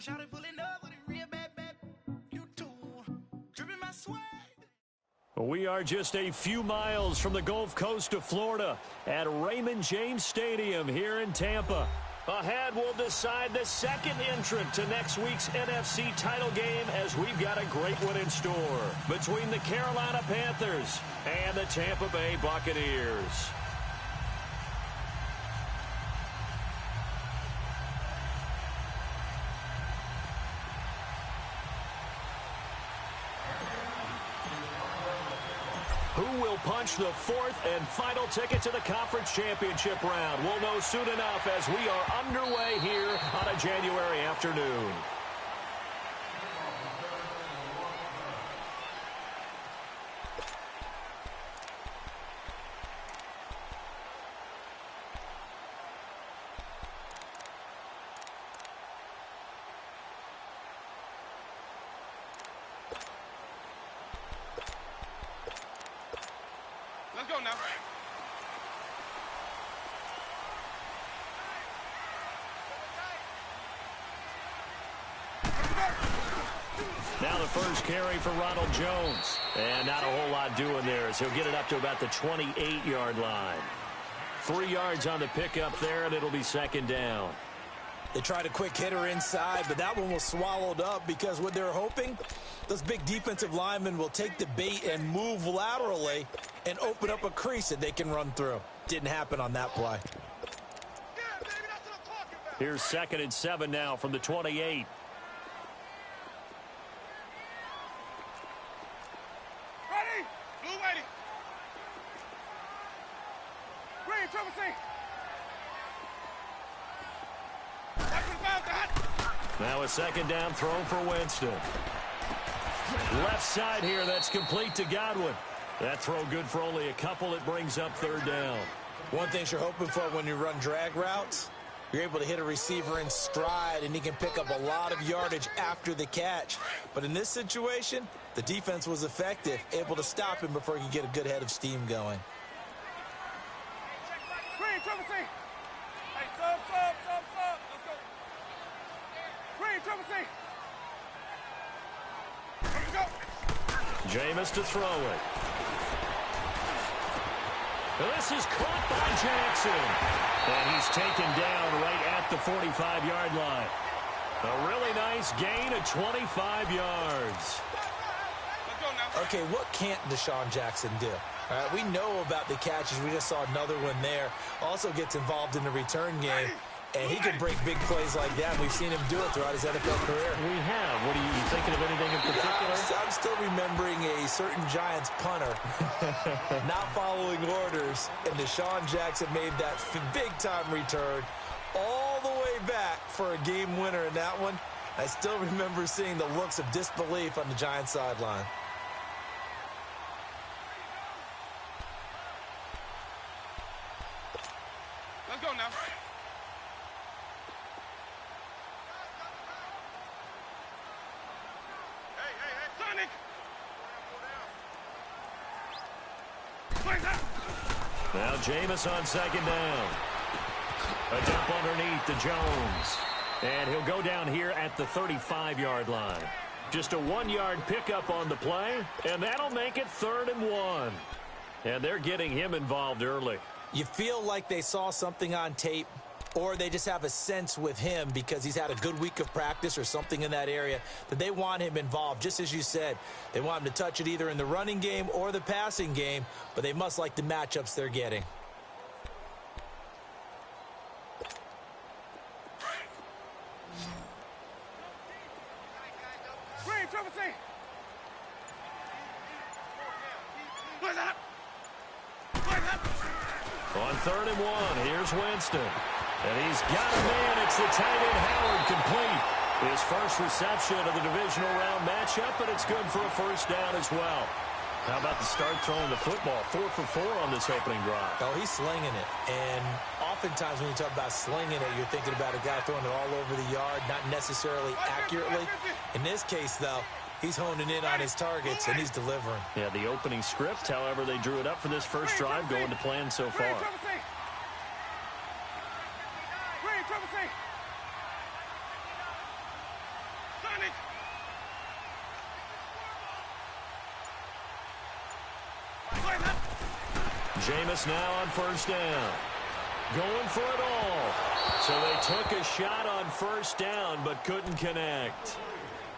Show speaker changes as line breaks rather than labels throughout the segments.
shouted pulling up with a real bad, you too. Dripping my swag.
We are just a few miles from the Gulf Coast of Florida at Raymond James Stadium here in Tampa. Ahead, we'll decide the second entrant to next week's NFC title game as we've got a great one in store between the Carolina Panthers and the Tampa Bay Buccaneers. Who will punch the fourth and final ticket to the conference championship round? We'll know soon enough as we are underway here on a January afternoon.
Let's go now.
Now the first carry for Ronald Jones. And not a whole lot doing there as he'll get it up to about the 28-yard line. 3 yards on the pickup there, and it'll be second down.
They tried a quick hitter inside, but that one was swallowed up because what they're hoping, those big defensive linemen will take the bait and move laterally and open up a crease that they can run through. Didn't happen on that play.
Yeah, baby, that's what I'm talking about.
Here's 2nd and 7 now from the 28.
Ready? Blue waiting. Green, triple C.
Now a second down throw for Winston. Left side here, that's complete to Godwin. That throw good for only a couple. It brings up 3rd down.
One thing you're hoping for when you run drag routes, you're able to hit a receiver in stride, and he can pick up a lot of yardage after the catch. But in this situation, the defense was effective, able to stop him before he could get a good head of steam going.
Green, triple C. Hey, sub. Let's go. Green, triple C. Let's go.
Jameis to throw it. This is caught by Jackson. And he's taken down right at the 45-yard line. A really nice gain of 25 yards.
Let's go now.
Okay, what can't Deshaun Jackson do? All right, we know about the catches. We just saw another one there. Also gets involved in the return game. And he can break big plays like that. We've seen him do it throughout his NFL career.
We have. What are you thinking of anything in particular?
I'm still remembering a certain Giants punter not following orders, and Deshaun Jackson made that big-time return all the way back for a game winner in that one. I still remember seeing the looks of disbelief on the Giants sideline.
Let's go now. Sonic!
Now Jameis on 2nd down. A dump underneath to Jones. And he'll go down here at the 35-yard line. Just a 1-yard pickup on the play, and that'll make it 3rd and 1. And they're getting him involved early.
You feel like they saw something on tape, or they just have a sense with him because he's had a good week of practice or something in that area that they want him involved. Just as you said, they want him to touch it either in the running game or the passing game, but they must like the matchups they're getting.
Green, triple C. What's that?
On 3rd and 1, here's Winston. And he's got a man. It's the tight end Howard complete. His first reception of the divisional round matchup, and it's good for a 1st down as well. How about the start throwing the football? 4 for 4 on this opening drive.
Oh, he's slinging it. And oftentimes when you talk about slinging it, you're thinking about a guy throwing it all over the yard, not necessarily accurately. In this case, though, he's honing in on his targets, and he's delivering.
Yeah, the opening script, however, they drew it up for this first drive, going to plan so far. Jameis now on first down. Going for it all. So they took a shot on first down but couldn't connect.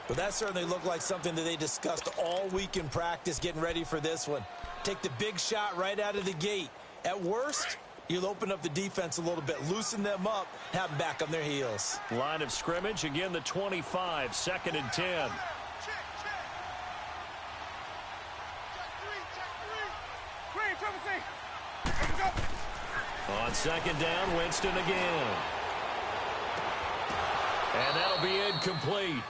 But that certainly looked like something that they discussed all week in practice getting ready for this one. Take the big shot right out of the gate. At worst, you'll open up the defense a little bit, loosen them up, have them back on their heels.
Line of scrimmage, again the 25, 2nd and 10. On 2nd down, Winston again. And that'll be incomplete.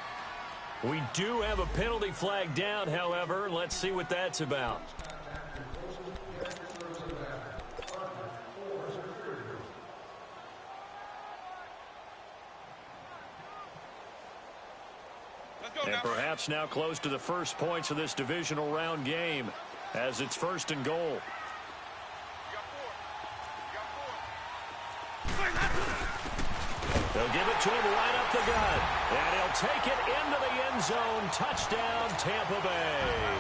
We do have a penalty flag down, however. Let's see what that's about. And perhaps now close to the first points of this divisional round game as it's 1st and goal. They'll give it to him right up the gut. And he'll take it into the end zone. Touchdown, Tampa Bay.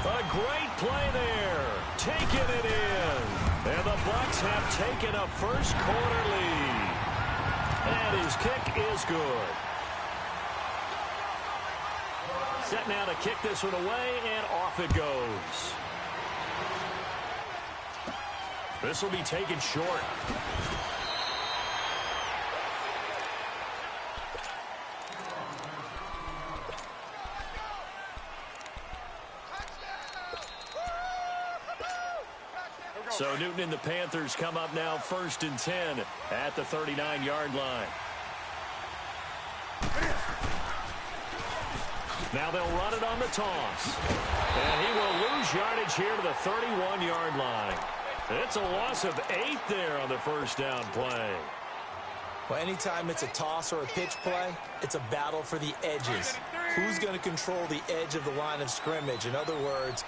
A great play there. Taking it in. And the Bucs have taken a first-quarter lead. And his kick is good. Set now to kick this one away, and off it goes. This will be taken short. So Newton and the Panthers come up now 1st and 10 at the 39-yard line. Now they'll run it on the toss. And he will lose yardage here to the 31-yard line. It's a loss of 8 there on the first down play.
Well, anytime it's a toss or a pitch play, it's a battle for the edges. Who's going to control the edge of the line of scrimmage? In other words,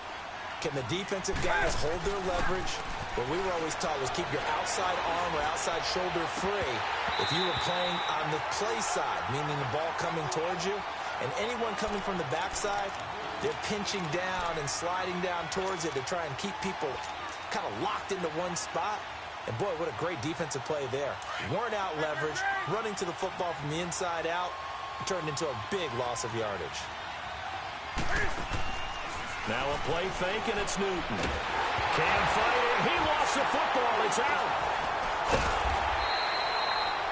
can the defensive guys hold their leverage? What we were always taught was keep your outside arm or outside shoulder free if you were playing on the play side, meaning the ball coming towards you. And anyone coming from the backside, they're pinching down and sliding down towards it to try and keep people kind of locked into one spot. And boy, what a great defensive play there. Weren't out leverage, running to the football from the inside out, turned into a big loss of yardage.
Now a play fake, and it's Newton. Can't fight it. He lost the football. It's out.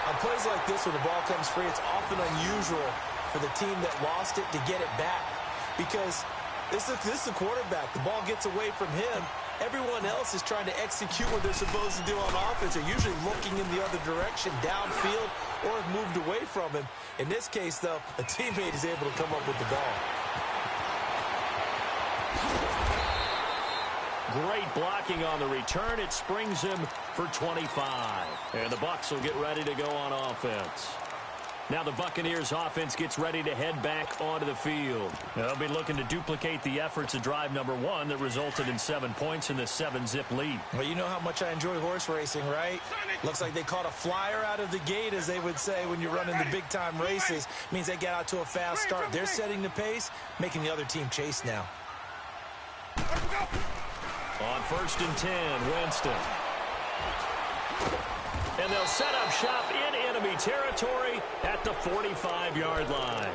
On plays like this, when the ball comes free, it's often unusual for the team that lost it to get it back. Because this is the quarterback. The ball gets away from him. Everyone else is trying to execute what they're supposed to do on offense. They're usually looking in the other direction, downfield, or have moved away from him. In this case, though, a teammate is able to come up with the ball.
Great blocking on the return. It springs him for 25. And the Bucs will get ready to go on offense. Now the Buccaneers offense gets ready to head back onto the field. They'll be looking to duplicate the efforts of drive number 1 that resulted in 7 points in the 7-zip lead.
Well, you know how much I enjoy horse racing, right? Looks like they caught a flyer out of the gate, as they would say when you're running the big-time races. Means they get out to a fast start. They're setting the pace, making the other team chase now.
On 1st and 10, Winston. And they'll set up shop in enemy territory at the 45-yard line.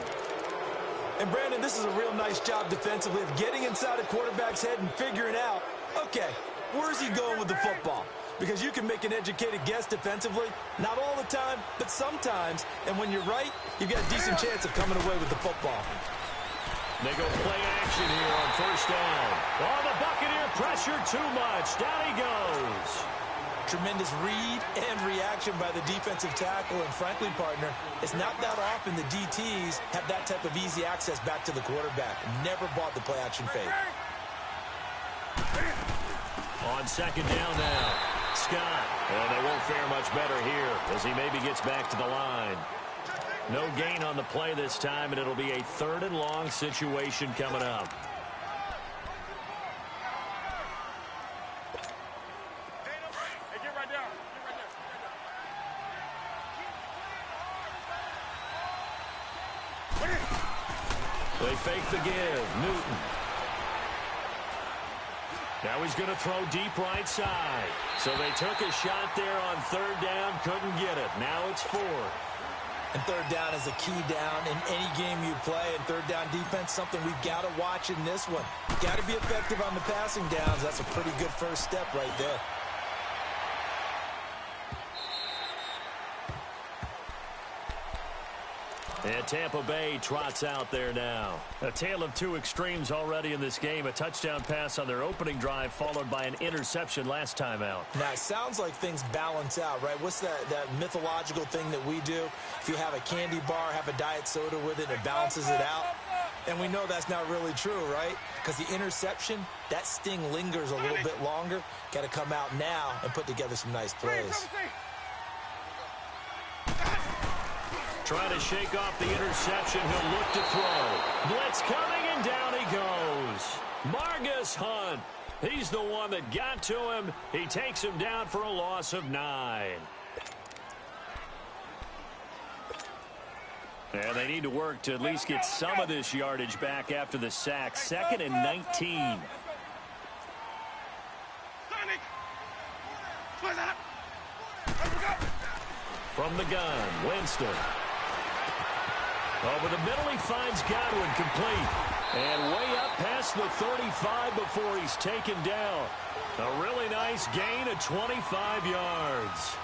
And, Brandon, this is a real nice job defensively of getting inside a quarterback's head and figuring out, okay, where's he going with the football? Because you can make an educated guess defensively, not all the time, but sometimes. And when you're right, you've got a decent chance of coming away with the football.
They go play action here on 1st down. Oh, the Buccaneer pressure too much. Down he goes.
Tremendous read and reaction by the defensive tackle. And frankly, partner, it's not that often the DTs have that type of easy access back to the quarterback. Never bought the play action fake.
On 2nd down now, Scott. And they won't fare much better here as he maybe gets back to the line. No gain on the play this time, and it'll be a 3rd and long situation coming up. They fake the give. Newton. Now he's going to throw deep right side. So they took a shot there on third down, couldn't get it. Now it's fourth.
And third down is a key down in any game you play. And third down defense, something we've got to watch in this one. Got to be effective on the passing downs. That's a pretty good first step right there.
And Tampa Bay trots out there now. A tale of two extremes already in this game. A touchdown pass on their opening drive, followed by an interception last time out.
Now, it sounds like things balance out, right? What's that mythological thing that we do? If you have a candy bar, have a diet soda with it, it balances it out. And we know that's not really true, right? Because the interception, that sting lingers a little bit longer. Got to come out now and put together some nice plays.
Trying to shake off the interception. He'll look to throw. Blitz coming, and down he goes. Margus Hunt. He's the one that got to him. He takes him down for a loss of 9. And they need to work to at least get some of this yardage back after the sack. 2nd and 19. From the gun, Winston. Over the middle, he finds Godwin, complete. And way up past the 35 before he's taken down. A really nice gain of 25 yards.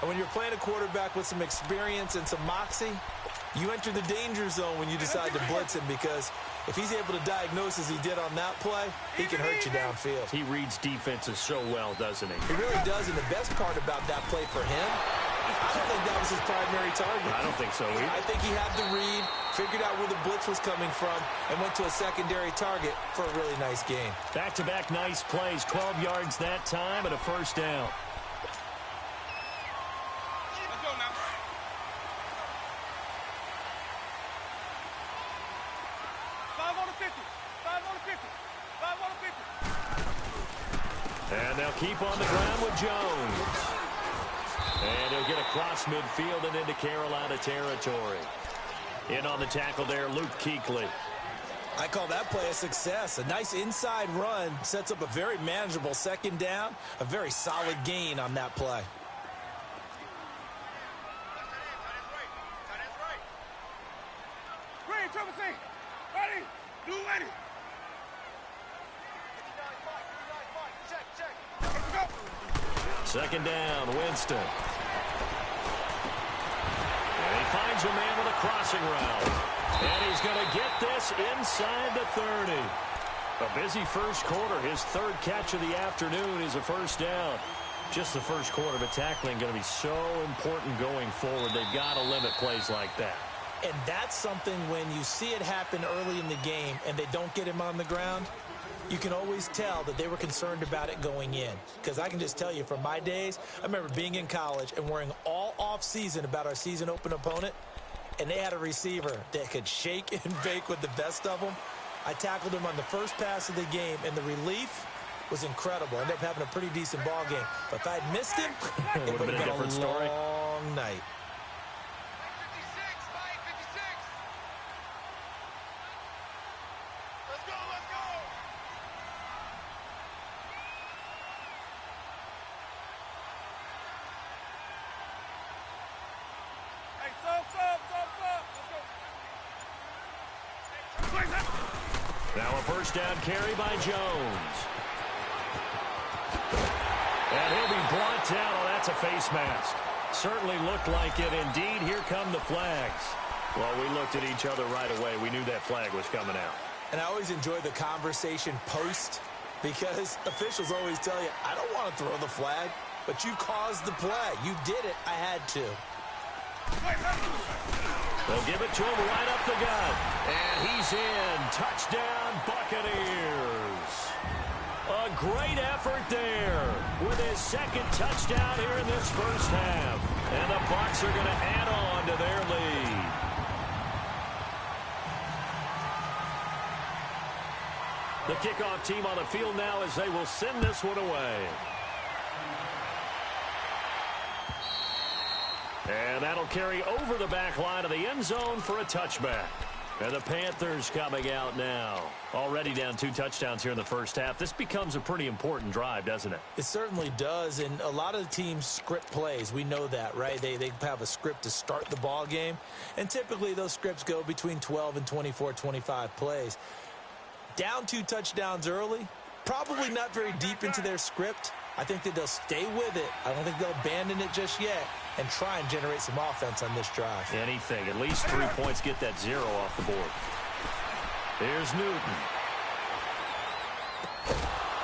And when you're playing a quarterback with some experience and some moxie, you enter the danger zone when you decide to blitz him, because if he's able to diagnose as he did on that play, he can hurt you downfield.
He reads defenses so well, doesn't he?
He really does, and the best part about that play for him, I don't think that was his primary target.
I don't think so either.
I think he had the read, figured out where the blitz was coming from, and went to a secondary target for a really nice game.
Back-to-back nice plays, 12 yards that time and a first down.
Let's go now. Five on the 50. 5 on the 50. 5 on the 50.
And they'll keep on the ground with Jones. And he'll get across midfield and into Carolina territory. In on the tackle there, Luke Kuechly.
I call that play a success. A nice inside run sets up a very manageable second down. A very solid gain on that play.
Green, triple C. Ready. Blue ready. Let's go.
Second down, Winston. And he finds a man with a crossing route. And he's going to get this inside the 30. A busy first quarter. His third catch of the afternoon is a first down. Just the first quarter, but tackling going to be so important going forward. They've got to limit plays like that.
And that's something when you see it happen early in the game and they don't get him on the ground, you can always tell that they were concerned about it going in. Because I can just tell you from my days, I remember being in college and worrying all off-season about our season open opponent, and they had a receiver that could shake and bake with the best of them. I tackled him on the first pass of the game, and the relief was incredible. I ended up having a pretty decent ball game. But if I'd missed him, it would have been a different story. Long night.
Now a first down carry by Jones. And he'll be brought down. Oh, that's a face mask. Certainly looked like it. Indeed, here come the flags. Well, we looked at each other right away. We knew that flag was coming out.
And I always enjoy the conversation post, because officials always tell you, I don't want to throw the flag, but you caused the play. You did it. I had to.
They'll give it to him right up the gut. And he's in. Touchdown, Buccaneers. A great effort there with his second touchdown here in this first half. And the Bucs are going to add on to their lead. The kickoff team on the field now as they will send this one away. And that'll carry over the back line of the end zone for a touchback. And the Panthers coming out now. Already down 2 touchdowns here in the first half. This becomes a pretty important drive, doesn't it?
It certainly does, and a lot of the teams script plays. We know that, right? They have a script to start the ball game, and typically those scripts go between 12 and 24, 25 plays. Down 2 touchdowns early, probably not very deep into their script. I think that they'll stay with it. I don't think they'll abandon it just yet and try and generate some offense on this drive.
Anything. At least 3 points, get that 0 off the board. Here's Newton.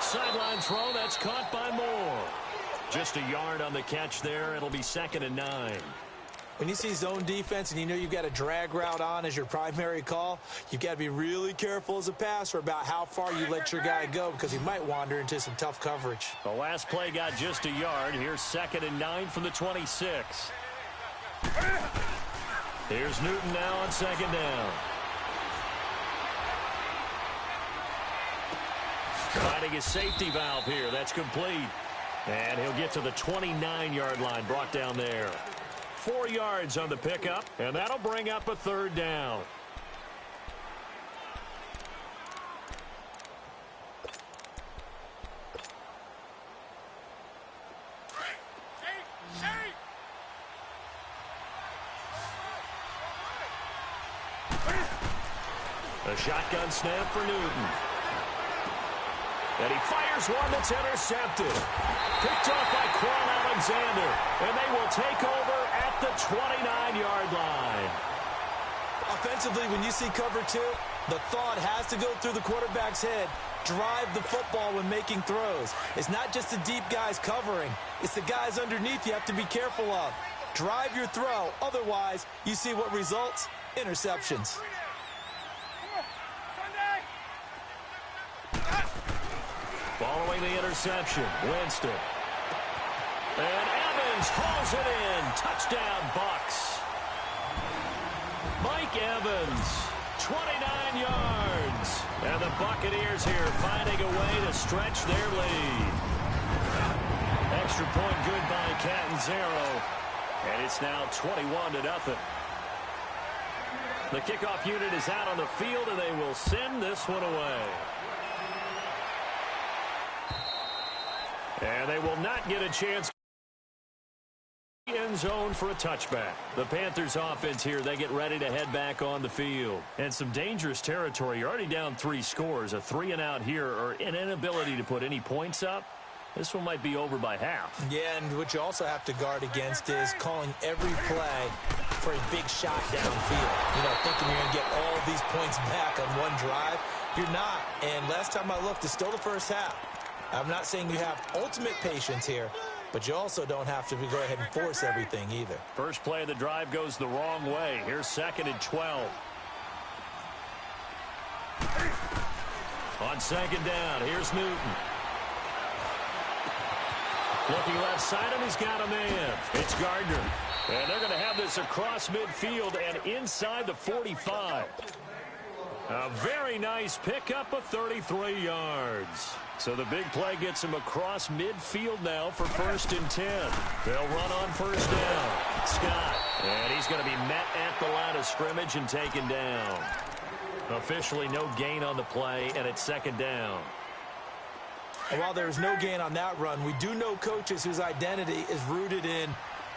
Sideline throw, that's caught by Moore. Just a yard on the catch there. It'll be 2nd and 9.
When you see zone defense and you know you've got a drag route on as your primary call, you've got to be really careful as a passer about how far you let your guy go because he might wander into some tough coverage.
The last play got just a yard. Here's 2nd and 9 from the 26. Here's Newton now on 2nd down. Finding his safety valve here. That's complete. And he'll get to the 29-yard line, brought down there. 4 yards on the pickup, and that'll bring up a 3rd down. A shotgun snap for Newton. And he fires one that's intercepted. Picked off by Quan Alexander. And they will take over at the 29-yard line.
Offensively, when you see cover 2, the thought has to go through the quarterback's head. Drive the football when making throws. It's not just the deep guys covering. It's the guys underneath you have to be careful of. Drive your throw. Otherwise, you see what results? Interceptions.
Following the interception, Winston. And Evans hauls it in. Touchdown, Bucks. Mike Evans, 29 yards. And the Buccaneers here finding a way to stretch their lead. Extra point good by Catanzaro. And it's now 21-0. The kickoff unit is out on the field, and they will send this one away. And they will not get a chance end zone for a touchback. The Panthers offense here, they get ready to head back on the field. And some dangerous territory. You're already down 3 scores. A 3-and-out here or an inability to put any points up. This one might be over by half.
Yeah, and what you also have to guard against is calling every play for a big shot downfield. You know, thinking you're going to get all these points back on one drive. You're not. And last time I looked, it's still the first half. I'm not saying you have ultimate patience here, but you also don't have to go ahead and force everything either.
First play of the drive goes the wrong way. Here's 2nd and 12. On 2nd down, here's Newton. Looking left side, and he's got a man. It's Gardner. And they're going to have this across midfield and inside the 45. A very nice pickup of 33 yards. So the big play gets him across midfield now for 1st and 10. They'll run on 1st down. Scott. And he's going to be met at the line of scrimmage and taken down. Officially no gain on the play, and it's 2nd down.
And while there's no gain on that run, we do know coaches whose identity is rooted in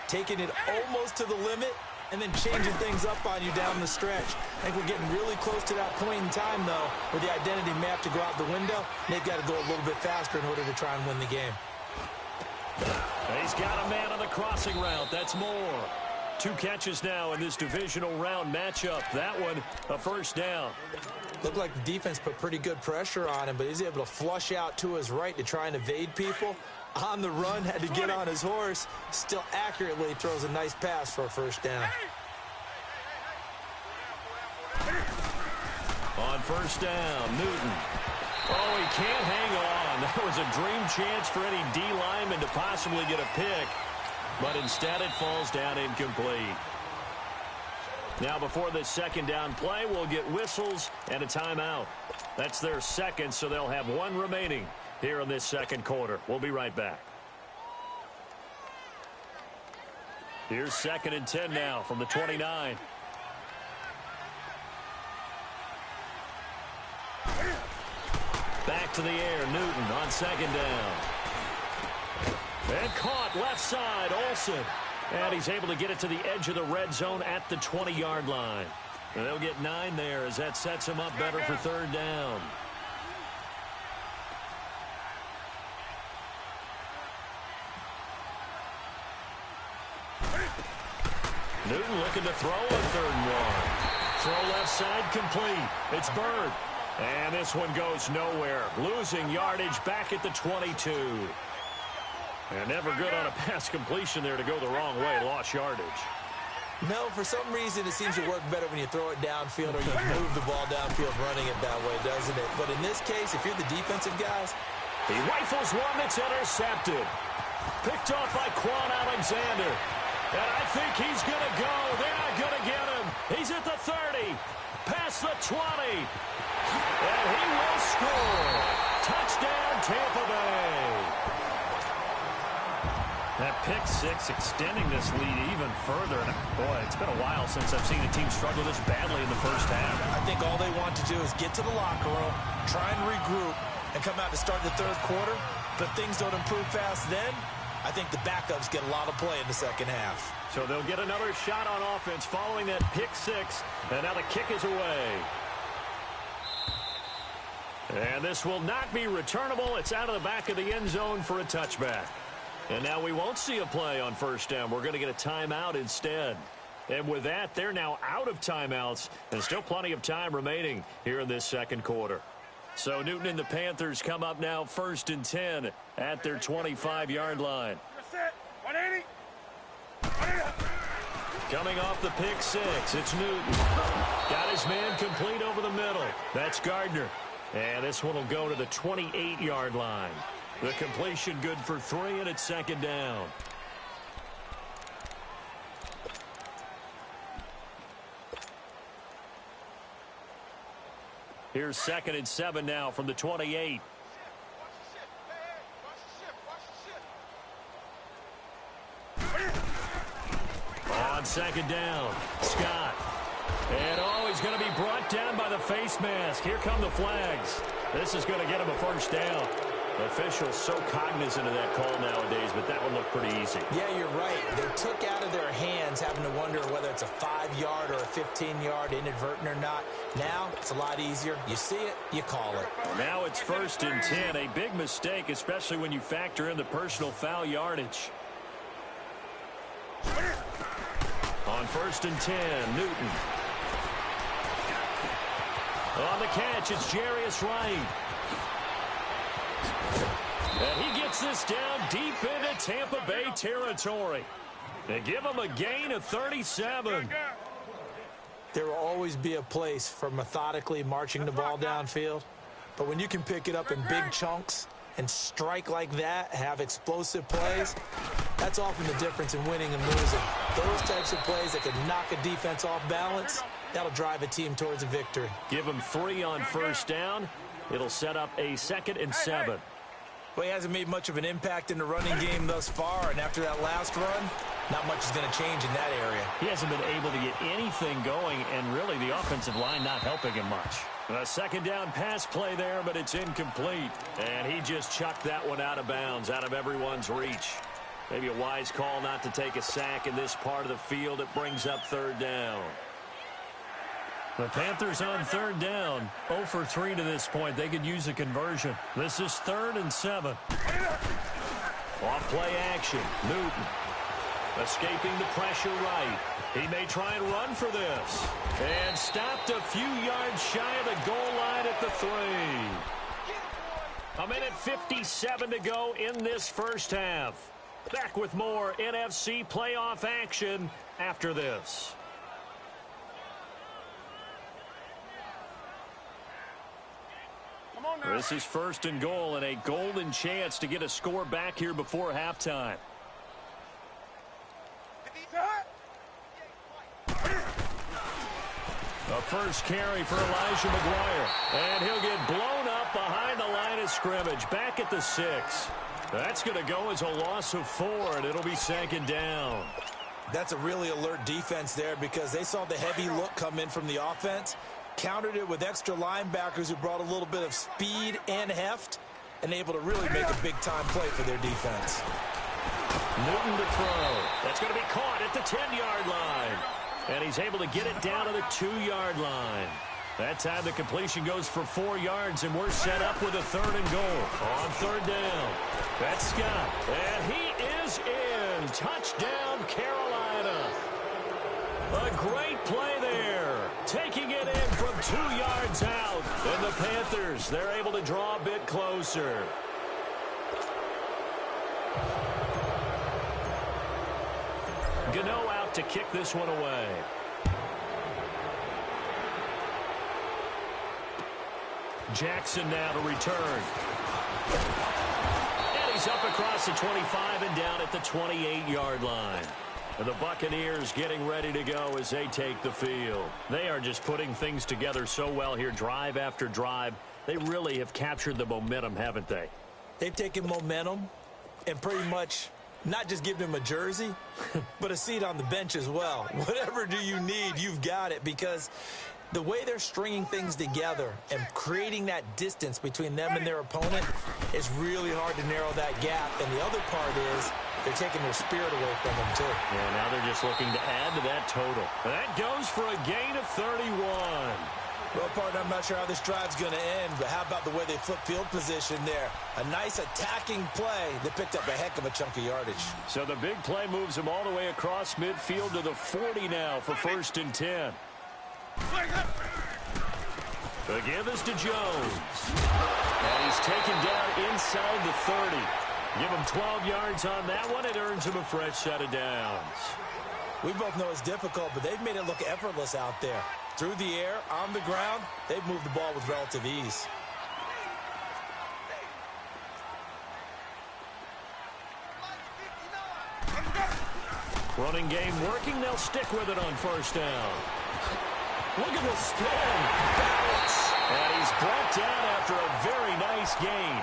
taking it almost to the limit and then changing things up on you down the stretch. I think we're getting really close to that point in time, though, where the identity may have to go out the window. They've got to go a little bit faster in order to try and win the game.
He's got a man on the crossing route. That's Moore. 2 catches now in this divisional round matchup. That one, a 1st down.
Looked like the defense put pretty good pressure on him, but he's able to flush out to his right to try and evade people. On the run, had to get on his horse. Still accurately throws a nice pass for a 1st down.
On 1st down, Newton. Oh, he can't hang on. That was a dream chance for any D lineman to possibly get a pick. But instead it falls down incomplete. Now before this 2nd down play, we'll get whistles and a timeout. That's their 2nd, so they'll have 1 remaining here in this 2nd quarter. We'll be right back. Here's 2nd and 10 now from the 29. to the air. Newton on second down. And caught left side, Olsen. And he's able to get it to the edge of the red zone at the 20-yard line. And they'll get 9 there as that sets him up better for third down. Newton looking to throw on 3rd and 1. Throw left side complete. It's Bird. And this one goes nowhere. Losing yardage back at the 22. And never good on a pass completion there to go the wrong way. Lost yardage.
No, for some reason it seems to work better when you throw it downfield or you move the ball downfield running it that way, doesn't it? But in this case, if you're the defensive guys,
he rifles one that's intercepted. Picked off by Quan Alexander. And I think he's going to go. They're not going to get him. He's at the 30. Past the 20. And he will score. Touchdown, Tampa Bay. That pick six extending this lead even further. And boy, it's been a while since I've seen a team struggle this badly in the first half.
I think all they want to do is get to the locker room, try and regroup, and come out to start the third quarter. But if things don't improve fast then, I think the backups get a lot of play in the second half.
So they'll get another shot on offense following that pick six. And now the kick is away. And this will not be returnable. It's out of the back of the end zone for a touchback. And now we won't see a play on first down. We're going to get a timeout instead. And with that, they're now out of timeouts. And still plenty of time remaining here in this second quarter. So Newton and the Panthers come up now 1st and 10 at their 25-yard line. Coming off the pick six, it's Newton. Got his man complete over the middle. That's Gardner. And this one will go to the 28-yard line. The completion good for 3, and it's 2nd down. Here's 2nd and 7 now from the 28. On 2nd down, Scott. And he's going to be brought down by the face mask. Here come the flags. This is going to get him a first down. Officials so cognizant of that call nowadays, but that one looked pretty easy.
Yeah, you're right. They took out of their hands having to wonder whether it's a 5-yard or a 15-yard inadvertent or not. Now, it's a lot easier. You see it, you call it.
Now it's 1st and 10. A big mistake, especially when you factor in the personal foul yardage. On 1st and 10, Newton. On the catch, it's Jarius Wright. And he gets this down deep into Tampa Bay territory. They give him a gain of 37.
There will always be a place for methodically marching the ball downfield. But when you can pick it up in big chunks and strike like that, have explosive plays, that's often the difference in winning and losing. Those types of plays that can knock a defense off balance, that'll drive a team towards a victory.
Give him 3 on first down. It'll set up a 2nd and 7.
Well, he hasn't made much of an impact in the running game thus far, and after that last run, not much is going to change in that area.
He hasn't been able to get anything going, and really the offensive line not helping him much. A 2nd down pass play there, but it's incomplete. And he just chucked that one out of bounds, out of everyone's reach. Maybe a wise call not to take a sack in this part of the field. It brings up 3rd down. The Panthers on 3rd down. 0 for 3 to this point. They could use a conversion. This is 3rd and 7. Off play action. Newton. Escaping the pressure right. He may try and run for this. And stopped a few yards shy of the goal line at the 3. 1:57 to go in this first half. Back with more NFC playoff action after this. This is 1st and goal and a golden chance to get a score back here before halftime. A first carry for Elijah McGuire. And he'll get blown up behind the line of scrimmage. Back at the 6. That's going to go as a loss of 4, and it'll be 2nd down.
That's a really alert defense there because they saw the heavy look come in from the offense. countered it with extra linebackers who brought a little bit of speed and heft, and able to really make a big-time play for their defense.
Newton to throw. That's going to be caught at the 10-yard line. And he's able to get it down to the 2-yard line. That time the completion goes for 4 yards, and we're set up with a 3rd and goal. On 3rd down, that's Scott. And he is in. Touchdown, Carolina. A great play there. Taking it in from 2 yards out. And the Panthers, they're able to draw a bit closer. Gano out to kick this one away. Jackson now to return. And he's up across the 25 and down at the 28-yard line. And the Buccaneers getting ready to go as they take the field. They are just putting things together so well here, drive after drive. They really have captured the momentum, haven't they?
They've taken momentum and pretty much not just given him a jersey, but a seat on the bench as well. Whatever do you need, you've got it, because the way they're stringing things together and creating that distance between them and their opponent is really hard to narrow that gap. And the other part is they're taking their spirit away from them, too.
Yeah, now they're just looking to add to that total. That goes for a gain of 31.
Well, partner, I'm not sure how this drive's going to end, but how about the way they flip field position there? A nice attacking play that picked up a heck of a chunk of yardage.
So the big play moves them all the way across midfield to the 40 now for 1st and 10. The give is to Jones. And he's taken down inside the 30. Give him 12 yards on that one. It earns him a fresh set of downs.
We both know it's difficult, but they've made it look effortless out there. Through the air, on the ground, they've moved the ball with relative ease.
Running game working. They'll stick with it on 1st down. Look at the spin. Balance. And he's brought down after a very nice gain.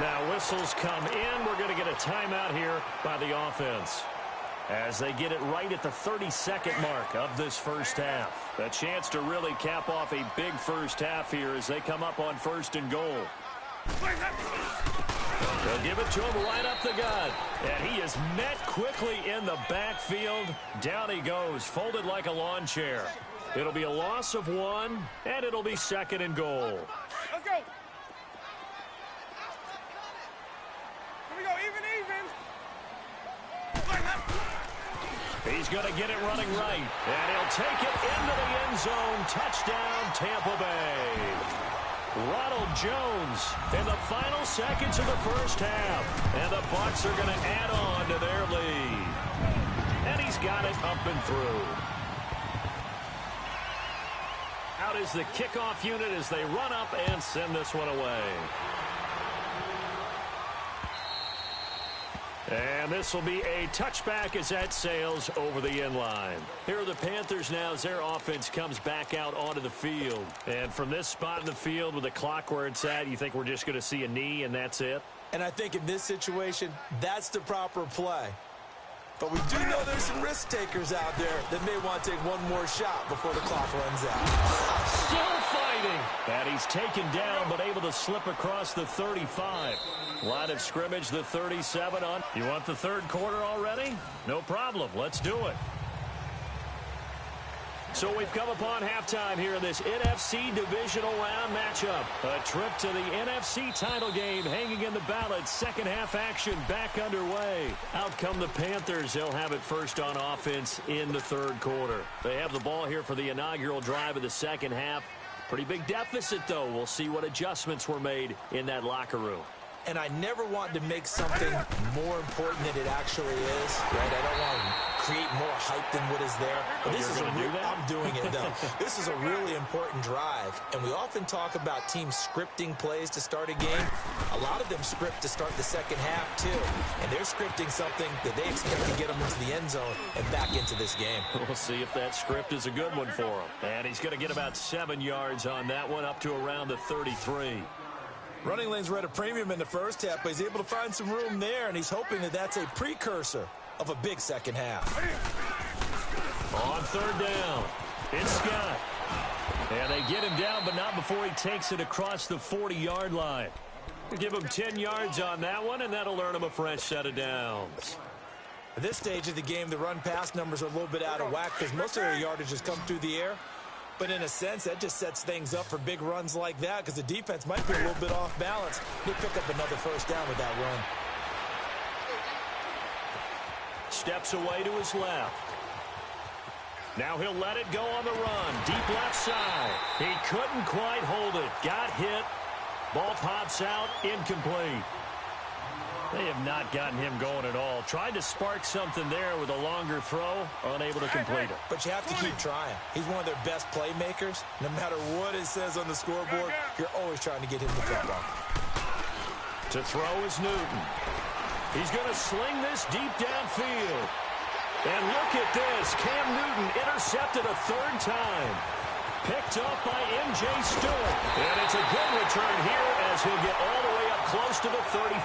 Now whistles come in. We're going to get a timeout here by the offense, as they get it right at the 32nd mark of this 1st half. A chance to really cap off a big 1st half here as they come up on 1st and goal. They'll give it to him right up the gut. And he is met quickly in the backfield. Down he goes, folded like a lawn chair. It'll be a loss of 1, and it'll be 2nd and goal.
Let's go. Here we go, even.
He's going to get it running right, and he'll take it into the end zone. Touchdown, Tampa Bay. Ronald Jones in the final seconds of the 1st half, and the Bucs are going to add on to their lead. And he's got it up and through. Out is the kickoff unit as they run up and send this one away. And this will be a touchback as that sails over the end line. Here are the Panthers now as their offense comes back out onto the field. And from this spot in the field with the clock where it's at, you think we're just going to see a knee and that's it?
And I think in this situation, that's the proper play. But we do know there's some risk takers out there that may want to take one more shot before the clock runs out.
Still fighting. And he's taken down but able to slip across the 35. Line of scrimmage, the 37 on. You want the 3rd quarter already? No problem. Let's do it. So we've come upon halftime here in this NFC Divisional Round matchup. A trip to the NFC title game hanging in the balance. 2nd half action back underway. Out come the Panthers. They'll have it first on offense in the 3rd quarter. They have the ball here for the inaugural drive of the 2nd half. Pretty big deficit, though. We'll see what adjustments were made in that locker room.
And I never want to make something more important than it actually is, right? I don't want to create more hype than what is there. But this is I'm doing it, though. This is a really important drive. And we often talk about teams scripting plays to start a game. A lot of them script to start the 2nd half, too. And they're scripting something that they expect to get them into the end zone and back into this game.
We'll see if that script is a good one for him. And he's going to get about 7 yards on that one, up to around the 33.
Running lanes were at a premium in the 1st half, but he's able to find some room there, and he's hoping that that's a precursor of a big 2nd half.
On 3rd down, it's Scott. And they get him down, but not before he takes it across the 40-yard line. We'll give him 10 yards on that one, and that'll earn him a fresh set of downs.
At this stage of the game, the run-pass numbers are a little bit out of whack because most of their yardage has come through the air. But in a sense, that just sets things up for big runs like that because the defense might be a little bit off balance. He'll pick up another first down with that run.
Steps away to his left. Now he'll let it go on the run. Deep left side. He couldn't quite hold it. Got hit. Ball pops out. Incomplete. They have not gotten him going at all. Tried to spark something there with a longer throw. Unable to complete it.
But you have to keep trying. He's one of their best playmakers. No matter what it says on the scoreboard, you're always trying to get him the football.
To throw is Newton. He's going to sling this deep downfield. And look at this. Cam Newton intercepted a third time. Picked up by M.J. Stewart. And it's a good return here as he'll get all the way up close to the 35.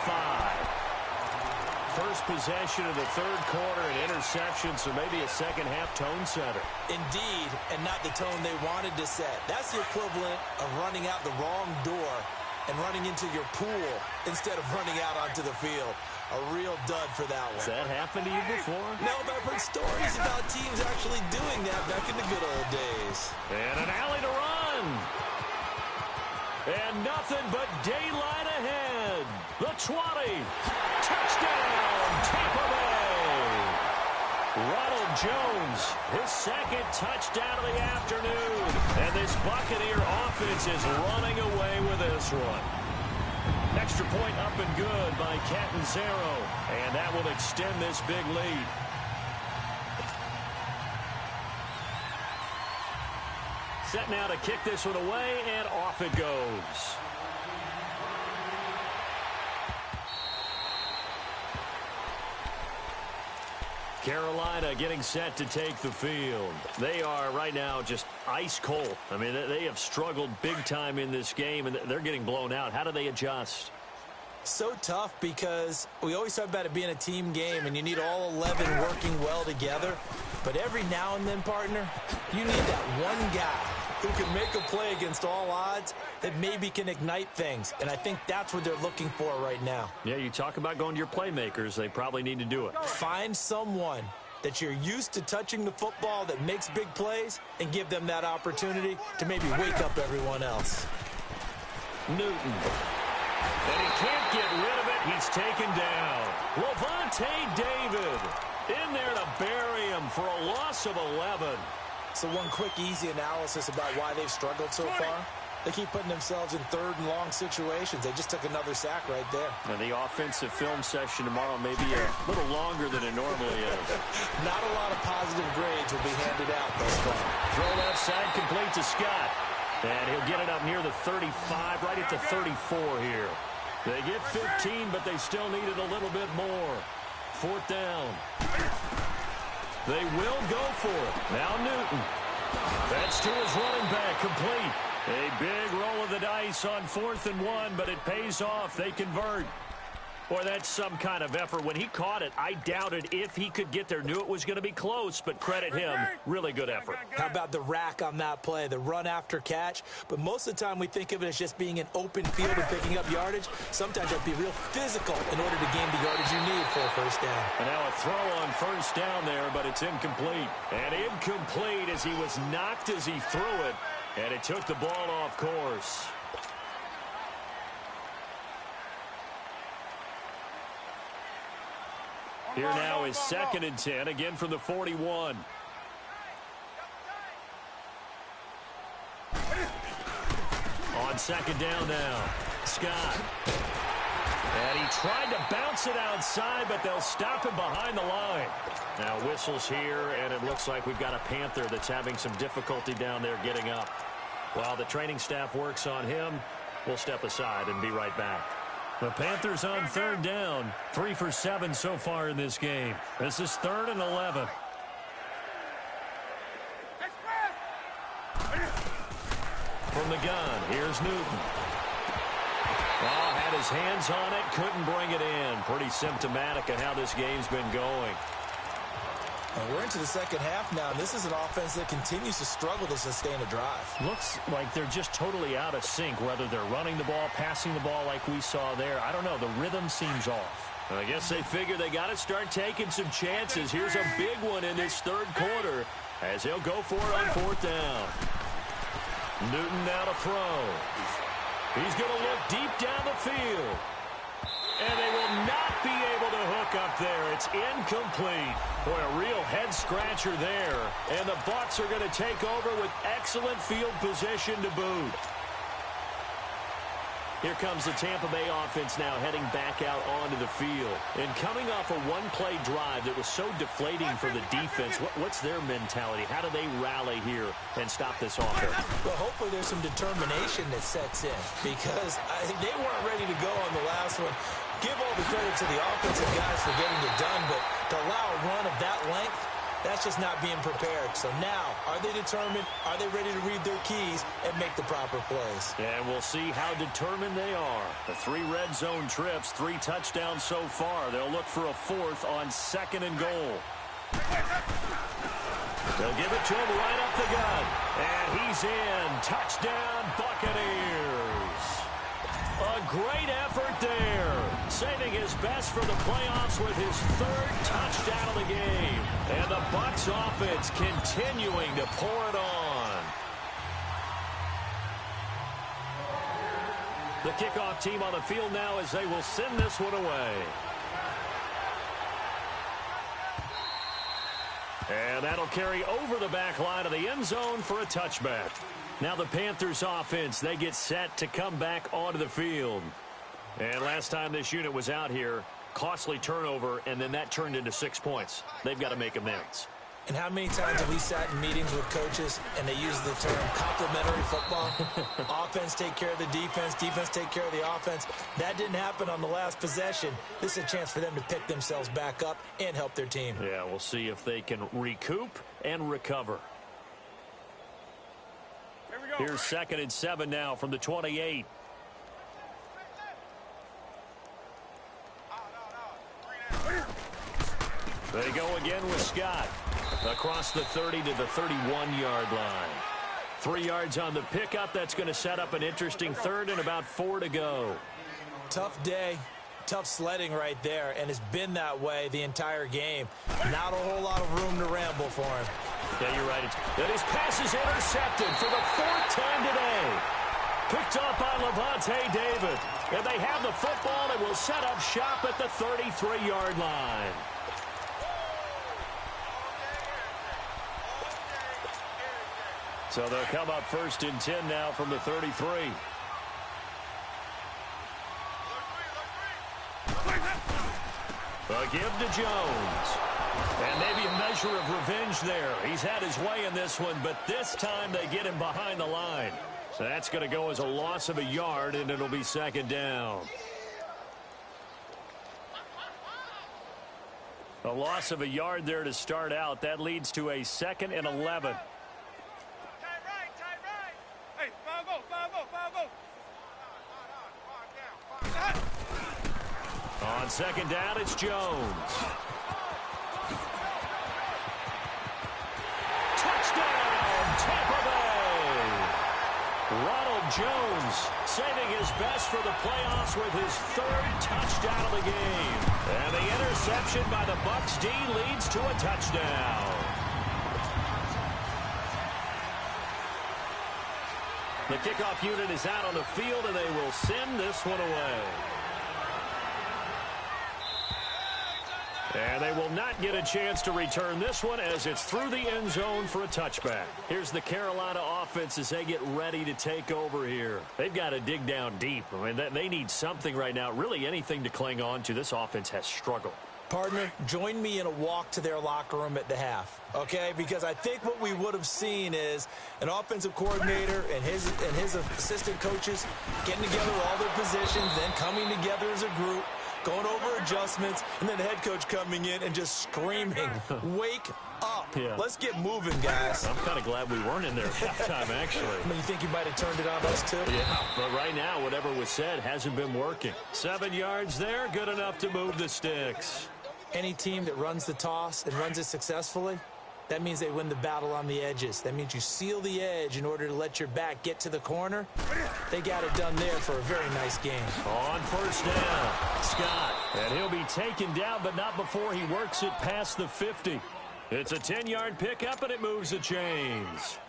First possession of the third quarter, an interception, so maybe a second-half tone setter.
Indeed, and not the tone they wanted to set. That's the equivalent of running out the wrong door and running into your pool instead of running out onto the field. A real dud for that one.
Has that happened to you before?
No, but I've heard stories about teams actually doing that back in the good old days.
And an alley to run. And nothing but daylight ahead. The 20. Touchdown, Tampa Bay. Ronald Jones, his second touchdown of the afternoon. And this Buccaneer offense is running away with this one. Extra point up and good by Catanzaro. And that will extend this big lead. Set now to kick this one away, and off it goes. Carolina getting set to take the field. They are right now just ice cold. I mean, they have struggled big time in this game, and they're getting blown out. How do they adjust?
So tough because we always talk about it being a team game, and you need all 11 working well together. But every now and then, partner, you need that one guy who can make a play against all odds that maybe can ignite things. And I think that's what they're looking for right now.
Yeah, you talk about going to your playmakers. They probably need to do it.
Find someone that you're used to touching the football that makes big plays and give them that opportunity to maybe wake up everyone else.
Newton. And he can't get rid of it. He's taken down. Levante David in there to bury him for a loss of 11.
So one quick, easy analysis about why they've struggled so far. They keep putting themselves in third and long situations. They just took another sack right there.
And the offensive film session tomorrow may be a little longer than it normally is.
Not a lot of positive grades will be handed out thus far.
Throw left side complete to Scott. And he'll get it up near the 35, right at the 34 here. They get 15, but they still needed a little bit more. Fourth down. They will go for it. Now Newton. That's to his running back, complete. A big roll of the dice on 4th and 1, but it pays off. They convert. Boy, that's some kind of effort. When he caught it, I doubted if he could get there. Knew it was going to be close, but credit him. Really good effort.
How about the rack on that play, the run after catch? But most of the time we think of it as just being an open field and picking up yardage. Sometimes you have to be real physical in order to gain the yardage you need for a first down.
And now a throw on first down there, but it's incomplete. And incomplete as he was knocked as he threw it. And it took the ball off course. Here now is 2nd and 10, again from the 41. On 2nd down now, Scott. And he tried to bounce it outside, but they'll stop him behind the line. Now whistles here, and it looks like we've got a Panther that's having some difficulty down there getting up. While the training staff works on him, we'll step aside and be right back. The Panthers on 3rd down. 3 for 7 so far in this game. This is 3rd and 11. From the gun, here's Newton. Oh, had his hands on it, couldn't bring it in. Pretty symptomatic of how this game's been going.
And we're into the second half now, and this is an offense that continues to struggle to sustain a drive.
Looks like they're just totally out of sync, whether they're running the ball, passing the ball like we saw there. I don't know. The rhythm seems off. I guess they figure they got to start taking some chances. Here's a big one in this third quarter as he'll go for it on fourth down. Newton now to throw. He's going to look deep down the field. And they will not be able to hook up there. It's incomplete. Boy, a real head-scratcher there. And the Bucs are going to take over with excellent field position to boot. Here comes the Tampa Bay offense now heading back out onto the field. And coming off a one-play drive that was so deflating for the defense, what's their mentality? How do they rally here and stop this offense?
Well, hopefully there's some determination that sets in because they weren't ready to go on the last one. Give all the credit to the offensive guys for getting it done, but to allow a run of that length, that's just not being prepared. So now, are they determined? Are they ready to read their keys and make the proper plays?
And we'll see how determined they are. The 3 red zone trips, 3 touchdowns so far. They'll look for a 4th on 2nd and goal. They'll give it to him right up the gut. And he's in. Touchdown, Buccaneers. A great effort there. Saving his best for the playoffs with his 3rd touchdown of the game. And the Bucs offense continuing to pour it on. The kickoff team on the field now as they will send this one away. And that'll carry over the back line of the end zone for a touchback. Now the Panthers offense, they get set to come back onto the field. And last time this unit was out here, costly turnover, and then that turned into 6 points. They've got to make amends.
And how many times have we sat in meetings with coaches and they use the term complementary football? Offense take care of the defense, defense take care of the offense. That didn't happen on the last possession. This is a chance for them to pick themselves back up and help their team.
Yeah, we'll see if they can recoup and recover.
Here we go.
Here's 2nd and 7 now from the 28. They go again with Scott. Across the 30 to the 31-yard line. 3 yards on the pickup. That's going to set up an interesting 3rd and about 4 to go.
Tough day. Tough sledding right there, and it's been that way the entire game. Not a whole lot of room to ramble for him.
Yeah, you're right. And his pass is intercepted for the 4th time today. Picked up by Levante David. And they have the football and will set up shop at the 33-yard line. So they'll come up 1st and 10 now from the 33. A give to Jones. And maybe a measure of revenge there. He's had his way in this one, but this time they get him behind the line. So that's going to go as a loss of a yard, and it'll be 2nd down. A loss of a yard there to start out. That leads to a 2nd and 11.
Hey, 5-0.
On 2nd down, it's Jones. Touchdown, Tampa Bay! Ronald Jones saving his best for the playoffs with his 3rd touchdown of the game. And the interception by the Bucs D leads to a touchdown. The kickoff unit is out on the field, and they will send this one away. And they will not get a chance to return this one as it's through the end zone for a touchback. Here's the Carolina offense as they get ready to take over here. They've got to dig down deep. I mean, they need something right now, really anything to cling on to. This offense has struggled.
Partner, join me in a walk to their locker room at the half, okay? Because I think what we would have seen is an offensive coordinator and his assistant coaches getting together all their positions, then coming together as a group, going over adjustments, and then the head coach coming in and just screaming, wake up.
Yeah.
Let's get moving, guys.
I'm kind of glad we weren't in there at halftime, actually.
I mean, you think you might have turned it on us, too?
Yeah, but right now, whatever was said hasn't been working. 7 yards there, good enough to move the sticks.
Any team that runs the toss and runs it successfully, that means they win the battle on the edges. That means you seal the edge in order to let your back get to the corner. They got it done there for a very nice game.
On first down, Scott. And he'll be taken down, but not before he works it past the 50. It's a 10-yard pickup, and it moves the chains.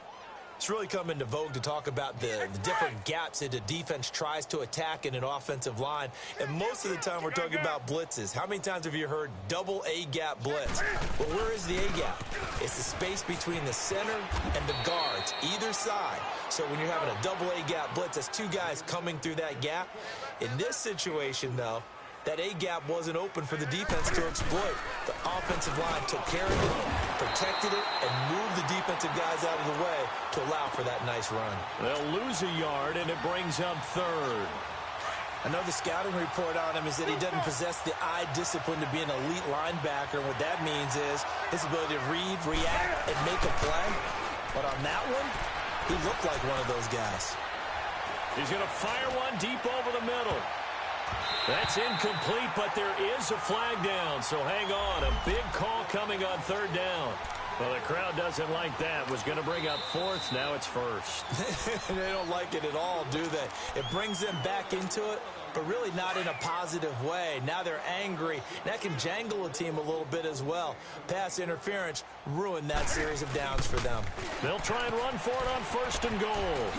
It's really come into vogue to talk about the different gaps that the defense tries to attack in an offensive line. And most of the time we're talking about blitzes. How many times have you heard double A-gap blitz? Well, where is the A-gap? It's the space between the center and the guards, either side. So when you're having a double A-gap blitz, that's two guys coming through that gap. In this situation, though, that A-gap wasn't open for the defense to exploit. The offensive line took care of it, protected it, and moved the defensive guys out of the way to allow for that nice run.
They'll lose a yard, and it brings up third.
Another scouting report on him is that he doesn't possess the eye discipline to be an elite linebacker. What that means is his ability to read, react, and make a play. But on that one, he looked like one of those guys.
He's going to fire one deep over the middle. That's incomplete, but there is a flag down, so hang on. A big call coming on third down. Well, the crowd doesn't like that. Was going to bring up fourth. Now it's first.
They don't like it at all, do they? It brings them back into it, but really not in a positive way. Now they're angry. That can jangle a team a little bit as well. Pass interference ruined that series of downs for them.
They'll try and run for it on first and goal.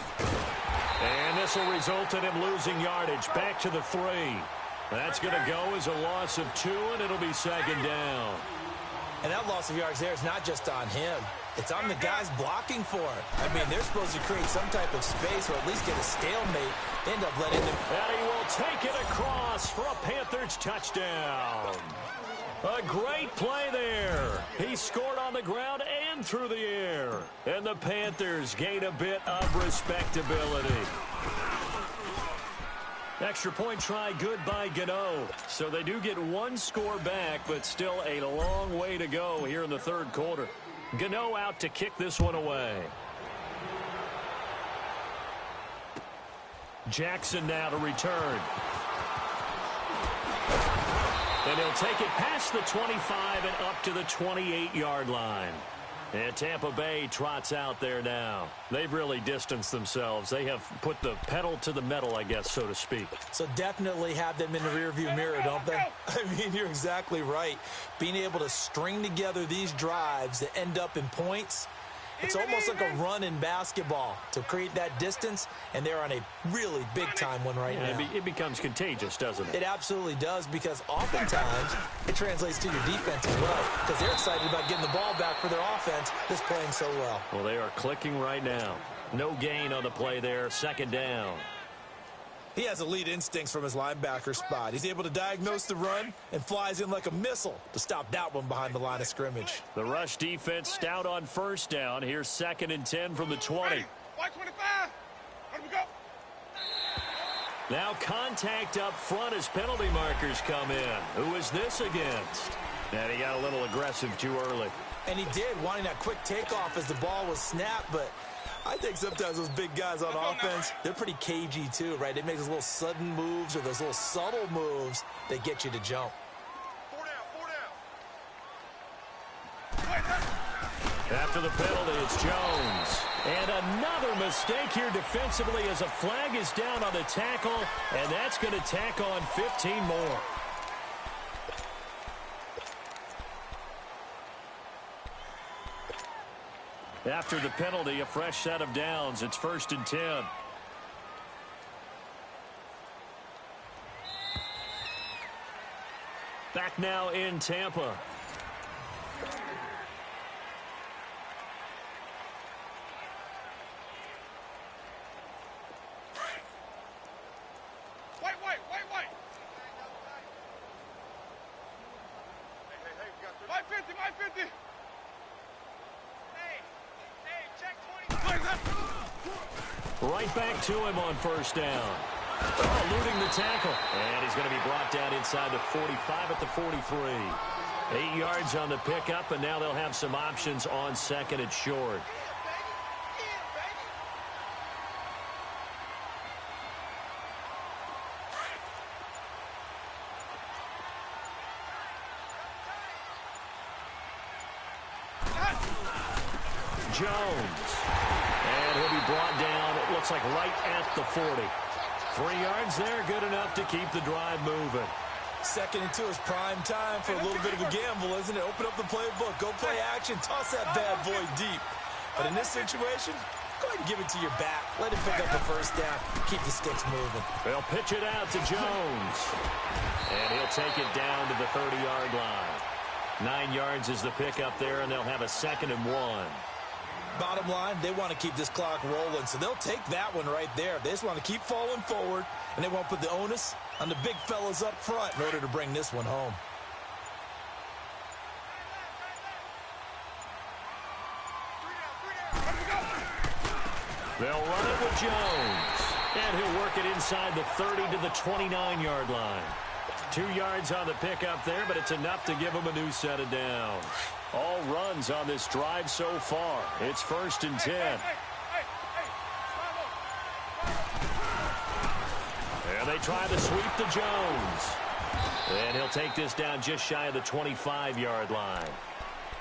And this will result in him losing yardage back to the 3. That's going to go as a loss of 2, and it'll be second down.
And that loss of yards there is not just on him. It's on the guys blocking for it. I mean, they're supposed to create some type of space or at least get a stalemate. They end up letting them.
And he will take it across for a Panthers touchdown. A great play there. He scored on the ground and through the air. And the Panthers gain a bit of respectability. Extra point try good by Gano. So they do get one score back, but still a long way to go here in the third quarter. Gano out to kick this one away. Jackson now to return. And he'll take it past the 25 and up to the 28-yard line. And Tampa Bay trots out there now. They've really distanced themselves. They have put the pedal to the metal, I guess, so to speak.
So definitely have them in the rearview mirror, don't they? I mean, you're exactly right. Being able to string together these drives that end up in points, it's almost like a run in basketball to create that distance, and they're on a really big-time one right now.
It becomes contagious, doesn't it?
It absolutely does, because oftentimes it translates to your defense as well, because they're excited about getting the ball back for their offense that's playing so well.
Well, they are clicking right now. No gain on the play there. Second down.
He has elite instincts from his linebacker spot. He's able to diagnose the run and flies in like a missile to stop that one behind the line of scrimmage.
The rush defense stout on first down. Here's 2nd and 10 from the 20.
White 25. Let me go.
Now contact up front as penalty markers come in. Who is this against? And he got a little aggressive too early.
And he did, wanting that quick takeoff as the ball was snapped, but I think sometimes those big guys on offense, they're pretty cagey too, right? They make those little sudden moves or those little subtle moves that get you to jump.
4 down.
After the penalty, it's Jones. And another mistake here defensively as a flag is down on the tackle, and that's going to tack on 15 more. After the penalty, a fresh set of downs. It's 1st and 10. Back now in Tampa.
White. Hey, we got 550, 550.
Right back to him on first down. Eluding the tackle. And he's going to be brought down inside the 45 at the 43. 8 yards on the pickup, and now they'll have some options on 2nd and short. Jones. And he'll be brought down, it looks like right at the 40. 3 yards there, good enough to keep the drive moving.
2nd and 2 is prime time for a little bit of a gamble, isn't it? Open up the playbook, go play action, toss that bad boy deep. But in this situation, go ahead and give it to your back. Let him pick up the first down. Keep the sticks moving.
They'll pitch it out to Jones. And he'll take it down to the 30-yard line. 9 yards is the pickup there, and they'll have a 2nd and 1.
Bottom line, they want to keep this clock rolling, so they'll take that one right there. They just want to keep falling forward, and they won't put the onus on the big fellas up front in order to bring this one home.
They'll run it with Jones. And he'll work it inside the 30 to the 29-yard line. 2 yards on the pickup there, but it's enough to give him a new set of downs. All runs on this drive so far. It's 1st and 10. And they try to sweep to Jones. And he'll take this down just shy of the 25-yard line.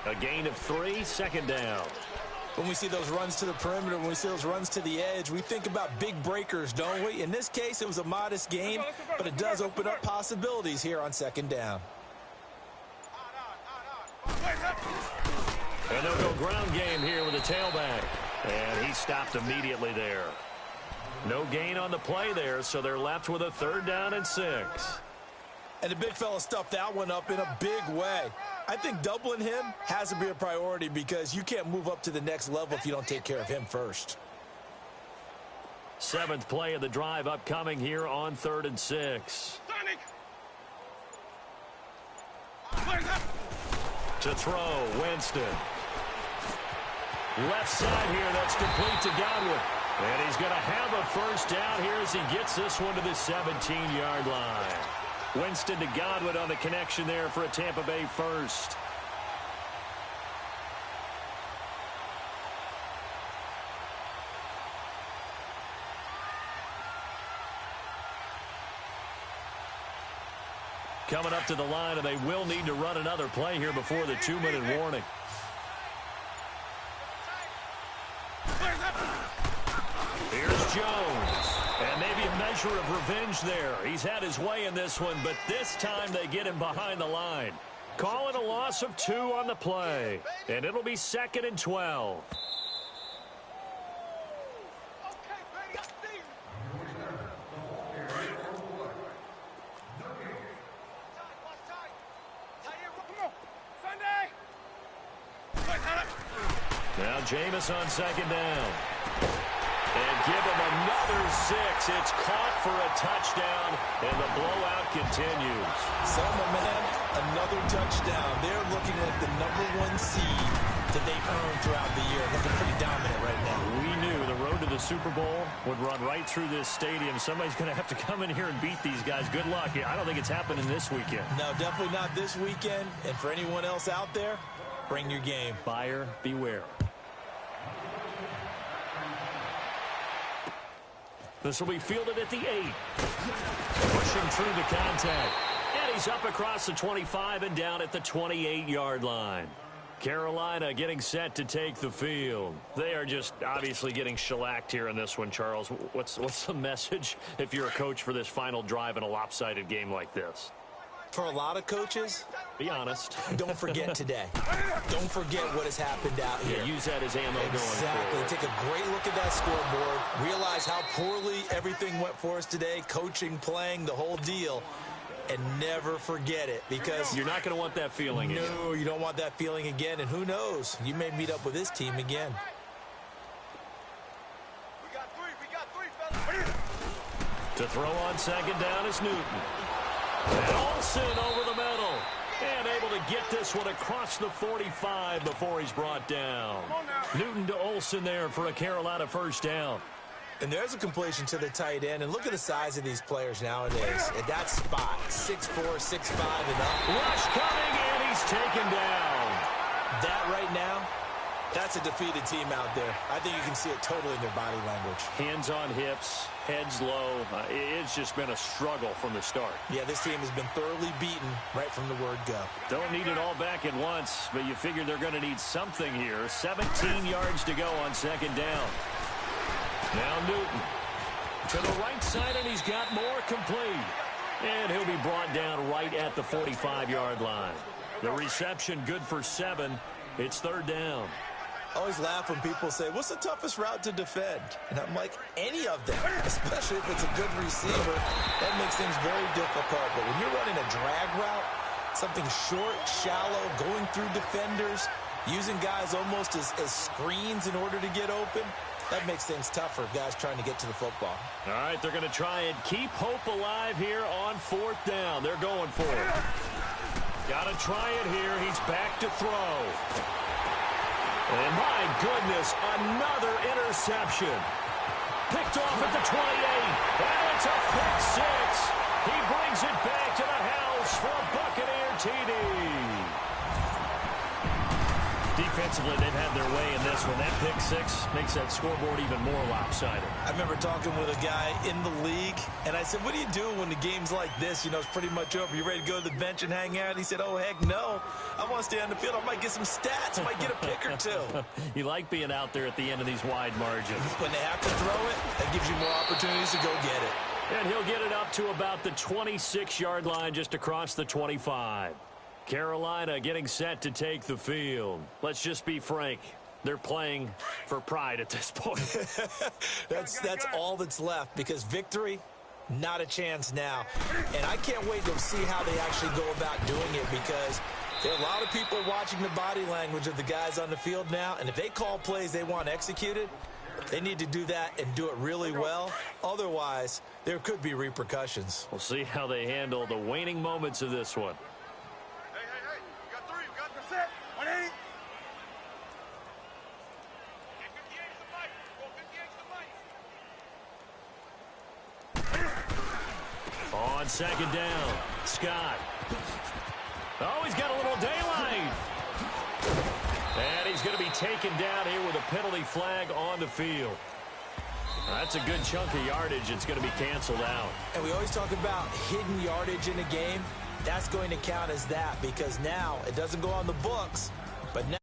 A gain of 3, 2nd down.
When we see those runs to the perimeter, when we see those runs to the edge, we think about big breakers, don't we? In this case, it was a modest gain, but it does open up possibilities here on 2nd down.
And they'll go ground game here with a tailback. And he stopped immediately there. No gain on the play there, so they're left with a 3rd down and 6.
And the big fella stuffed that one up in a big way. I think doubling him has to be a priority because you can't move up to the next level if you don't take care of him first.
7th play of the drive upcoming here on 3rd and 6. To throw, Winston. Left side here, that's complete to Godwin. And he's going to have a 1st down here as he gets this one to the 17-yard line. Winston to Godwin on the connection there for a Tampa Bay 1st. Coming up to the line, and they will need to run another play here before the 2-minute warning. Here's Jones. And maybe a measure of revenge there. He's had his way in this one, but this time they get him behind the line. Call it a loss of 2 on the play. And it'll be 2nd and 12. Now Jameis on 2nd down. And give him another 6. It's caught for a touchdown, and the blowout continues.
Selma, man, another touchdown. They're looking at the #1 seed that they've earned throughout the year. Looking pretty dominant right now.
We knew the road to the Super Bowl would run right through this stadium. Somebody's going to have to come in here and beat these guys. Good luck. I don't think it's happening this weekend.
No, definitely not this weekend. And for anyone else out there, bring your game.
Buyer beware. This will be fielded at the 8. Pushing through the contact. And he's up across the 25 and down at the 28-yard line. Carolina getting set to take the field. They are just obviously getting shellacked here in this one, Charles. What's the message if you're a coach for this final drive in a lopsided game like this?
For a lot of coaches,
be honest.
Don't forget today. Don't forget what has happened out here.
Yeah, use that as ammo going
Exactly.
forward.
Take a great look at that scoreboard. Realize how poorly everything went for us today. Coaching, playing, the whole deal. And never forget it because
you're not going to want that feeling again.
No, you don't want that feeling again. And who knows? You may meet up with this team again.
We got three, fellas.
To throw on 2nd down is Newton. And Olsen over the middle. And able to get this one across the 45 before he's brought down. Newton to Olsen there for a Carolina 1st down.
And there's a completion to the tight end. And look at the size of these players nowadays. At that spot, 6'4", 6'5", and up.
Rush coming, and he's taken down.
That right now That's a defeated team out there. I think you can see it totally in their body language.
Hands on hips, heads low. It's just been a struggle from the start.
Yeah, this team has been thoroughly beaten right from the word go.
Don't need it all back at once, but you figure they're going to need something here. 17 yards to go on second down. Now Newton to the right side, and he's got more complete. And he'll be brought down right at the 45-yard line. The reception good for 7. It's third down.
I always laugh when people say, what's the toughest route to defend? And I'm like, any of them, especially if it's a good receiver. That makes things very difficult. But when you're running a drag route, something short, shallow, going through defenders, using guys almost as screens in order to get open, that makes things tougher, guys trying to get to the football.
All right, they're going to try and keep hope alive here on fourth down. They're going for it. Got to try it here. He's back to throw. And my goodness, another interception. Picked off at the 28. And it's a pick 6. He brings it back to the house for a Buccaneer TD. Defensively, they've had their way in this one. That pick 6 makes that scoreboard even more lopsided.
I remember talking with a guy in the league, and I said, what do you do when the game's like this? You know, it's pretty much over. You ready to go to the bench and hang out? He said, oh, heck no. I want to stay on the field. I might get some stats. I might get a pick or two.
You like being out there at the end of these wide margins.
When they have to throw it, that gives you more opportunities to go get it.
And he'll get it up to about the 26-yard line just across the 25. Carolina getting set to take the field. Let's just be frank. They're playing for pride at this point.
That's all that's left, because victory, not a chance now. And I can't wait to see how they actually go about doing it, because there are a lot of people watching the body language of the guys on the field now, and if they call plays they want executed, they need to do that and do it really well. Otherwise, there could be repercussions.
We'll see how they handle the waning moments of this one. On second down, Scott. Oh, he's got a little daylight. And he's going to be taken down here with a penalty flag on the field. That's a good chunk of yardage. It's going to be canceled out.
And we always talk about hidden yardage in a game. That's going to count as that, because now it doesn't go on the books, but now